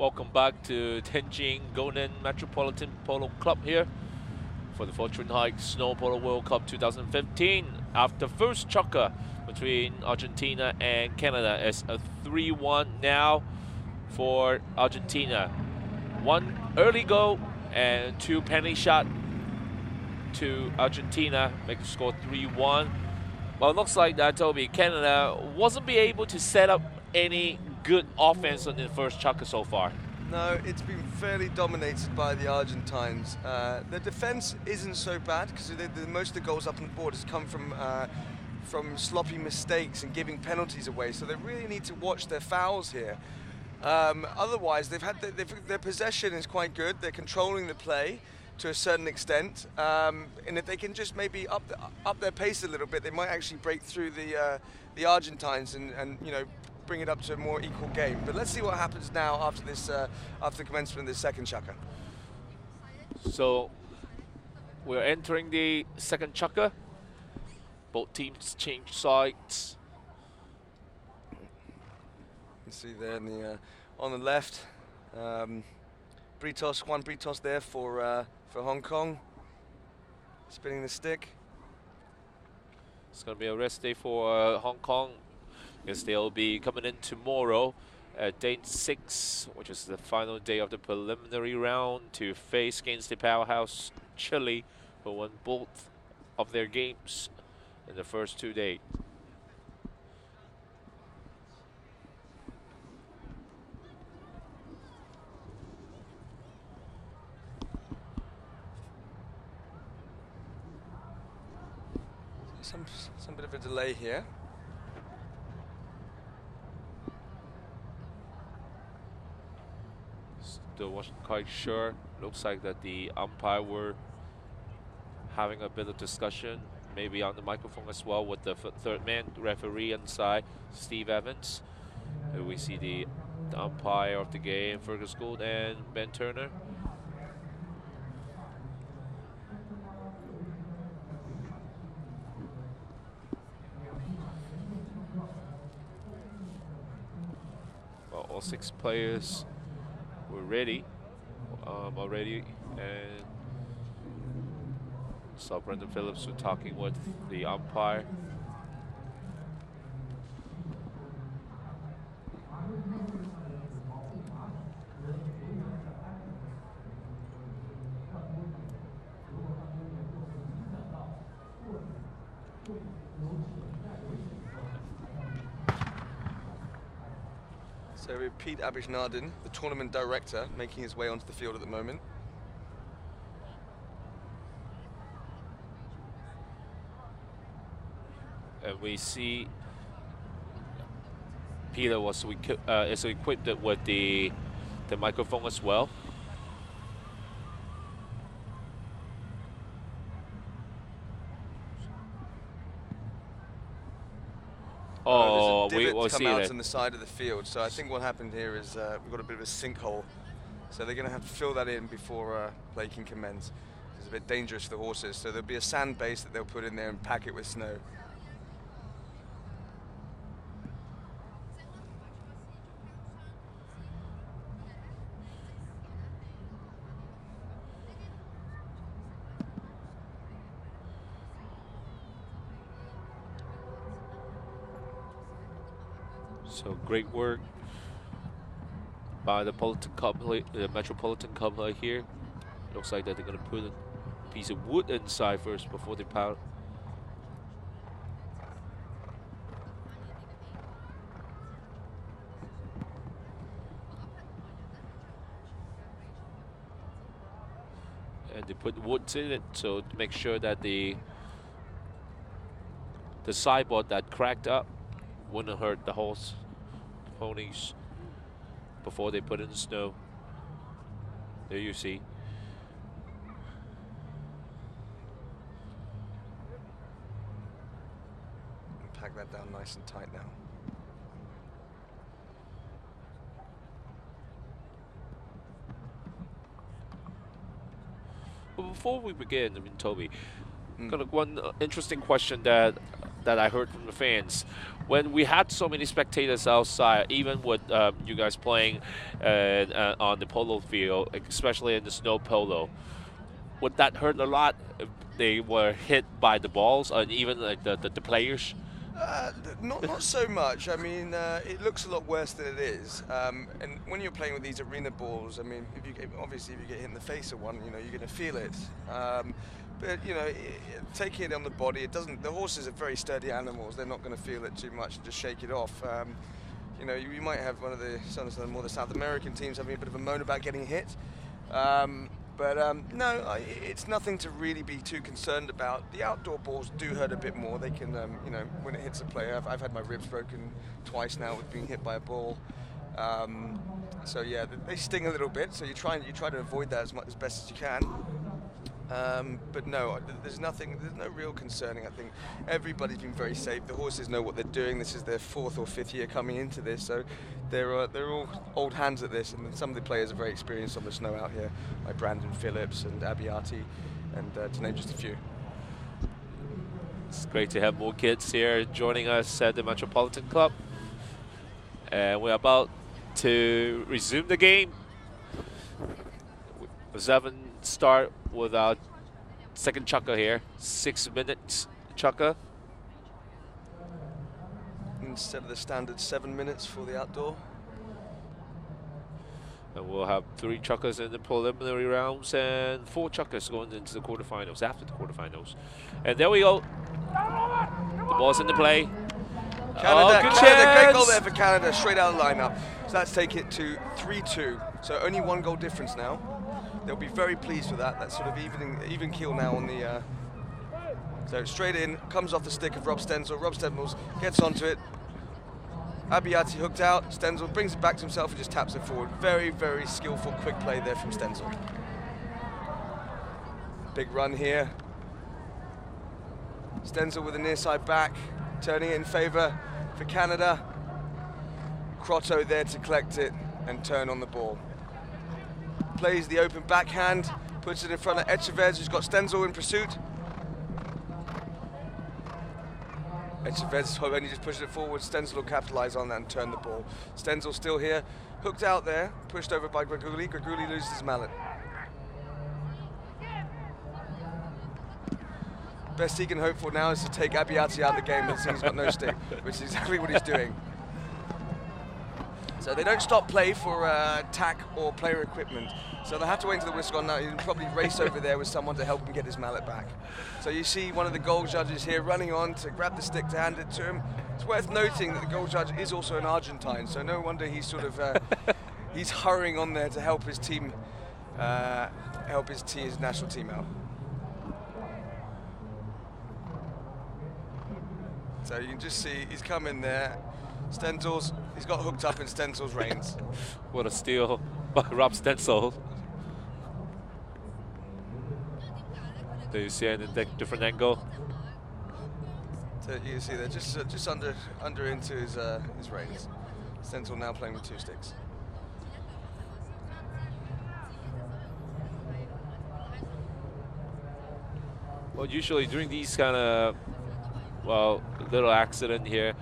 Welcome back to Tianjin Golden Metropolitan Polo Club here for the Fortune Heights Snow Polo World Cup 2015. After first chukka between Argentina and Canada, it's a 3-1 now for Argentina. One early goal and two penalty shot to Argentina, make the score 3-1. Well, it looks like that Toby, Canada wasn't be able to set up any good offense on the first chukka so far. No, it's been fairly dominated by the Argentines. The defense isn't so bad because most of the goals up on the board has come from sloppy mistakes and giving penalties away. So they really need to watch their fouls here. Otherwise, their possession is quite good. They're controlling the play to a certain extent, and if they can just maybe up their pace a little bit, they might actually break through the Argentines and bring it up to a more equal game. But let's see what happens now after the commencement of the second chukka. So we're entering the second chukka. Both teams change sides. You can see there on the left, Juan Britos there for Hong Kong, spinning the stick. It's going to be a rest day for Hong Kong, because they'll be coming in tomorrow at day 6, which is the final day of the preliminary round, to face against the powerhouse Chile, who won both of their games in the first 2 days. Some bit of a delay here. Still wasn't quite sure. Looks like that the umpire were having a bit of discussion, maybe on the microphone as well, with the third man referee inside, Steve Evans. Here we see the umpire of the game, Fergus Gould and Ben Turner. Well, all 6 players were ready already, and saw Brendan Phillips was talking with the umpire. So Pete Abishnardin, the tournament director, making his way onto the field at the moment. And we see Peter was is equipped with the microphone as well. Oh, we will see out that on the side of the field. So I think what happened here is we've got a bit of a sinkhole. So they're going to have to fill that in before play can commence. It's a bit dangerous for the horses. So there'll be a sand base that they'll put in there and pack it with snow. So great work by the Metropolitan Club here. Looks like that they're going to put a piece of wood inside first before they pound. And they put woods in it, so to make sure that the sideboard that cracked up wouldn't hurt the horse, ponies, before they put in the snow. There you see. Pack that down nice and tight now. But before we begin, I mean, Toby, got one interesting question that that I heard from the fans. When we had so many spectators outside, even with you guys playing on the polo field, especially in the snow polo, would that hurt a lot if they were hit by the balls and even like the players? Not so much. I mean, it looks a lot worse than it is. And when you're playing with these arena balls, I mean, obviously if you get hit in the face of one, you know, you're going to feel it. But you know, taking it on the body, it doesn't. The horses are very sturdy animals. They're not going to feel it too much and just shake it off. You know, you might have one of some of the more the South American teams having a bit of a moan about getting hit. But no, it's nothing to really be too concerned about. The outdoor balls do hurt a bit more. They can, you know, when it hits a player, I've had my ribs broken twice now with being hit by a ball. So yeah, they sting a little bit. So you try to avoid that as best as you can. But no, there's no real concerning. I think everybody's been very safe. The horses know what they're doing. This is their 4th or 5th year coming into this, so they're all old hands at this. And some of the players are very experienced on the snow out here, like Brandon Phillips and Abbiati, and to name just a few. It's great to have more kids here joining us at the Metropolitan Club. And we're about to resume the game. 7 start with our second chukka here. 6 minutes chukka. Instead of the standard 7 minutes for the outdoor. And we'll have 3 chukkas in the preliminary rounds and 4 chukkas going into the quarterfinals, after the quarterfinals. And there we go. The ball's in the play. Canada, good Canada, chance. great goal there for Canada, straight out of the lineup. So that's taken it to 3-2. So only 1 goal difference now. They'll be very pleased with that. That's sort of even keel now on the. So straight in, comes off the stick of Rob Stenzel. Rob Stenzel gets onto it. Abbiati hooked out. Stenzel brings it back to himself and just taps it forward. Very, very skillful, quick play there from Stenzel. Big run here. Stenzel with a near side back, turning it in favour for Canada. Crotto there to collect it and turn on the ball. Plays the open backhand, puts it in front of Echavez, who's got Stenzel in pursuit. Echavez only just pushes it forward. Stenzel will capitalise on that and turn the ball. Stenzel still here, hooked out there, pushed over by Greguli. Greguli loses his mallet. Best he can hope for now is to take Abbiati out of the game, but he's got no stick, which is exactly what he's doing. So they don't stop play for tack or player equipment. So they'll have to wait until the whistle gone now. He'll probably race over there with someone to help him get his mallet back. So you see one of the goal judges here running on to grab the stick to hand it to him. It's worth noting that the goal judge is also an Argentine, so no wonder he's sort of he's hurrying on there to help his team, his national team out. So you can just see he's come in there. He's got hooked up in Stenzel's reins. What a steal by Rob Stenzel. Do you see it in a different angle? So you can see they're just under into his reins. Stenzel now playing with 2 sticks. Well, usually during these kind of, well, little accident here,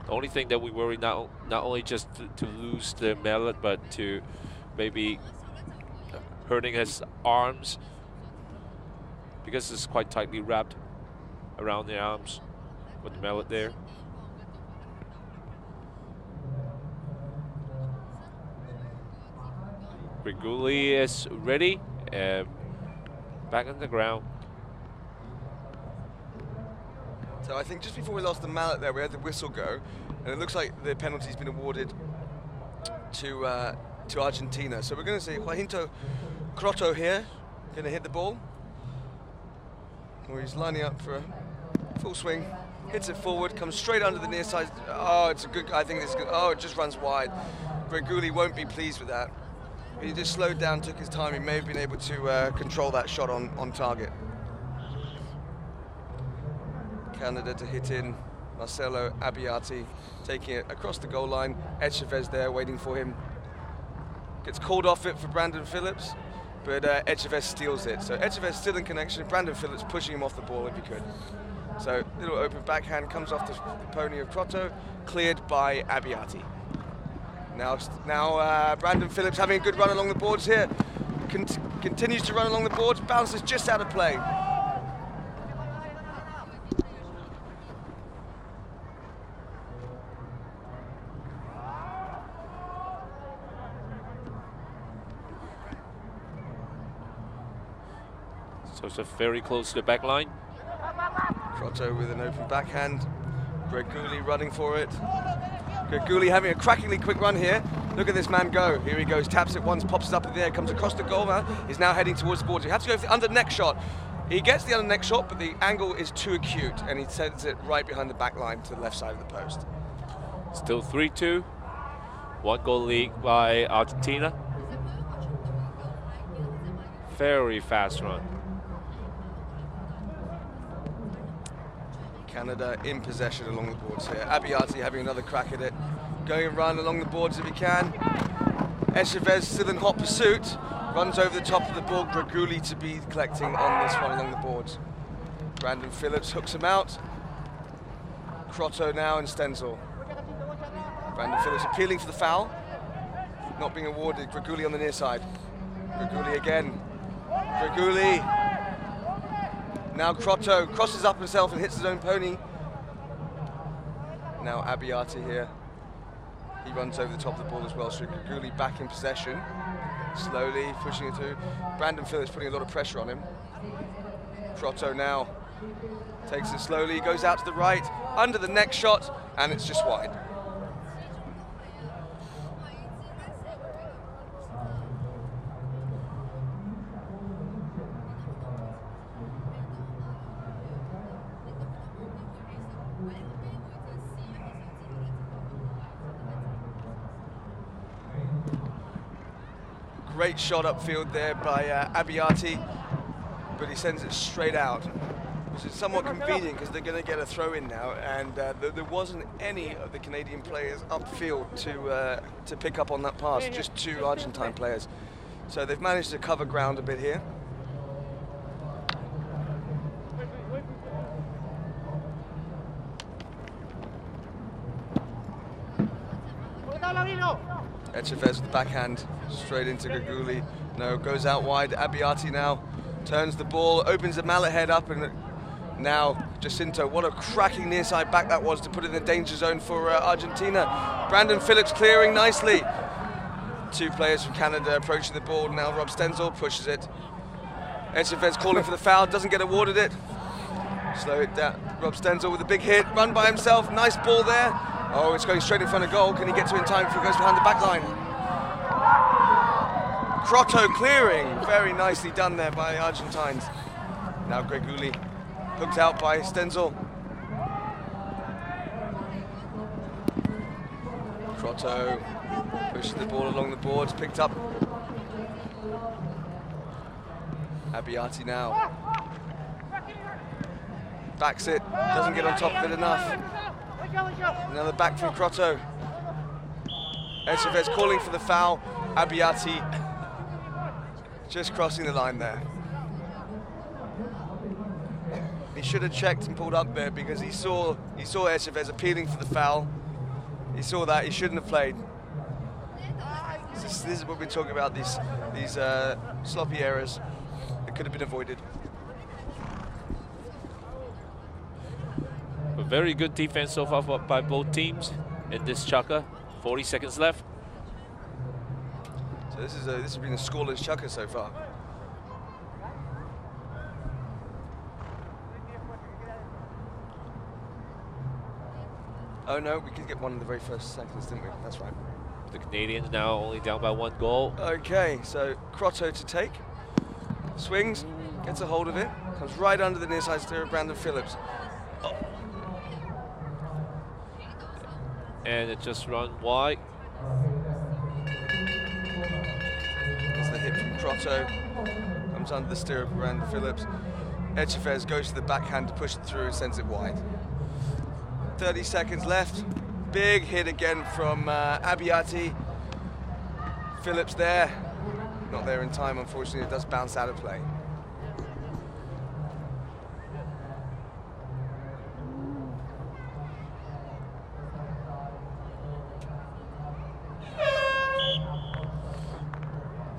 the only thing that we worry not only just to lose the mallet, but to maybe hurting his arms, because it's quite tightly wrapped around the arms with the mallet there. Greguli is ready, back on the ground. So I think just before we lost the mallet there, we had the whistle go, and it looks like the penalty's been awarded to Argentina. So we're going to see Jacinto Crotto here, going to hit the ball. Well, he's lining up for a full swing, hits it forward, comes straight under the near side. Oh, it's a good, I think it's good. Oh, it just runs wide. Greguli won't be pleased with that. He just slowed down, took his time. He may have been able to control that shot on target. Canada to hit in. Marcelo Abbiati taking it across the goal line. Echavez there waiting for him. Gets called off it for Brandon Phillips, but Echavez steals it. So Echavez still in connection. Brandon Phillips pushing him off the ball if he could. So little open backhand comes off the pony of Crotto, cleared by Abbiati. Now Brandon Phillips having a good run along the boards here. Continues to run along the boards, bounces just out of play. So it's very close to the back line. Crotto with an open backhand. Greguli running for it. Greguli having a crackingly quick run here. Look at this man go. Here he goes, taps it once, pops it up in the air, comes across the goal now. He's now heading towards the board. He has to go for the under neck shot. He gets the under neck shot, but the angle is too acute, and he sends it right behind the back line to the left side of the post. Still 3-2. 1-goal lead by Argentina. Very fast run. Canada in possession along the boards here. Abbiati having another crack at it. Going and run along the boards if he can. Echevez still in hot pursuit. Runs over the top of the ball. Greguli to be collecting on this one along the boards. Brandon Phillips hooks him out. Crotto now and Stenzel. Brandon Phillips appealing for the foul. Not being awarded. Greguli on the near side. Greguli again. Greguli. Now Crotto crosses up himself and hits his own pony. Now Abbiati here. He runs over the top of the ball as well, so Greguli back in possession. Slowly pushing it through. Brandon Phillips putting a lot of pressure on him. Crotto now takes it slowly, goes out to the right, under the neck shot, and it's just wide. Great shot upfield there by Abbiati, but he sends it straight out, which is somewhat convenient because they're going to get a throw in now, and there wasn't any of the Canadian players upfield to pick up on that pass, just 2 Argentine players. So they've managed to cover ground a bit here. Echevez with the backhand, straight into Greguli. No, goes out wide. Abbiati now turns the ball, opens the mallet head up, and now Jacinto. What a cracking near side back that was to put in the danger zone for Argentina. Brandon Phillips clearing nicely. 2 players from Canada approaching the ball. Now Rob Stenzel pushes it. Echevez calling for the foul, doesn't get awarded it. Slow it down. Rob Stenzel with a big hit, run by himself. Nice ball there. Oh, it's going straight in front of goal. Can he get to it in time before he goes behind the back line? Crotto clearing. Very nicely done there by the Argentines. Now Greguli hooked out by Stenzel. Crotto pushes the ball along the boards, picked up. Abbiati now. Backs it, doesn't get on top of it enough. Another back from Crotto. Echevez calling for the foul. Abbiati just crossing the line there. He should have checked and pulled up there because he saw Echevez appealing for the foul. He saw that, he shouldn't have played. This is what we're talking about, these sloppy errors that could have been avoided. A very good defense so far by both teams in this chukka. 40 seconds left. So this has been a scoreless chukka so far. Oh no, we could get one in the very first seconds, didn't we? That's right. The Canadians now only down by 1 goal. Okay, so Crotto to take. Swings, gets a hold of it, comes right under the near side steer of Brandon Phillips. Oh. And it just run wide. It's the hit from Crotto. Comes under the steer of Brandon Phillips. Echevez goes to the backhand to push it through and sends it wide. 30 seconds left. Big hit again from Abbiati. Phillips there. Not there in time, unfortunately. It does bounce out of play.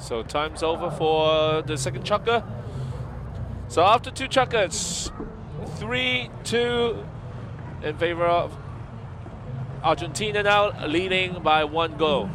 So time's over for the second chukka. So after 2 chukkas, 3-2 in favor of Argentina now, leading by 1 goal.